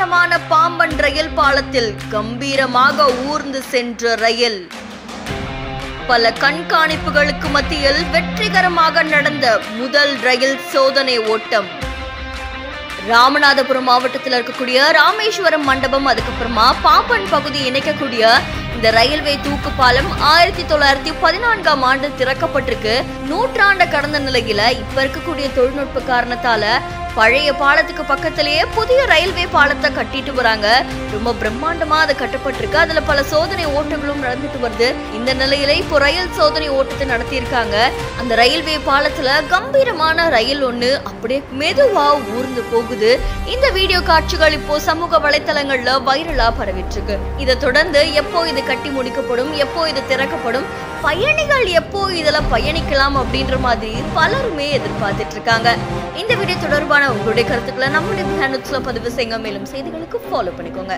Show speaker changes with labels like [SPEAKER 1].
[SPEAKER 1] பிரம்மாண்டமான பாம்பன் ரயில் பாலத்தில் கம்பீரமாக ஊர்ந்து சென்ற ரயில். பல கண்காணிப்புகளுக்கு மத்தியில் வெற்றிகரமாக நடந்த முதல் ரயில் சோதனை ஓட்டம். ராமநாதபுரம் மாவட்டத்தில் இருக்கக்கூடிய ராமேஸ்வரம் மண்டபம், அதுக்கப்புறமா பாம்பன் பகுதி இணைக்கக்கூடிய இந்த ரயில்வே தூக்கு பாலம் 1914ஆம் ஆண்டு திறக்கப்பட்டிருக்கு. நூற்றாண்டு கடந்த நிலையில இப்ப இருக்கக்கூடிய தொழில்நுட்ப காரணத்தால பழைய பாலத்துக்கு பக்கத்திலேயே புதிய ரயில்வே பாலத்தை கட்டிட்டு வராங்க. ரொம்ப பிரம்மாண்டமா அது கட்டப்பட்டிருக்கு. அதுல பல சோதனை ஓட்டங்களும் நடந்துட்டு வருது. இந்த நிலையில இப்போ ரயில் சோதனை ஓட்டத்தை நடத்தியிருக்காங்க. அந்த ரயில்வே பாலத்துல கம்பீரமான ரயில் ஒண்ணு அப்படியே மெதுவா ஊர்ந்து போகுது. இந்த வீடியோ காட்சிகள் இப்போ சமூக வலைத்தளங்கள்ல வைரலா பரவிட்டு இருக்கு. இதை தொடர்ந்து எப்போ இது கட்டி முடிக்கப்படும், எப்போ இது திறக்கப்படும், பயணிகள் எப்போ இதுல பயணிக்கலாம் அப்படின்ற மாதிரி பலருமே எதிர்பார்த்துட்டு இருக்காங்க. இந்த வீடியோ தொடர்பான உங்களுடைய கருத்துக்களை நம்மளுடைய பதிவு செய்யுங்க. மேலும் செய்திகளுக்கு ஃபாலோ பண்ணிக்கோங்க.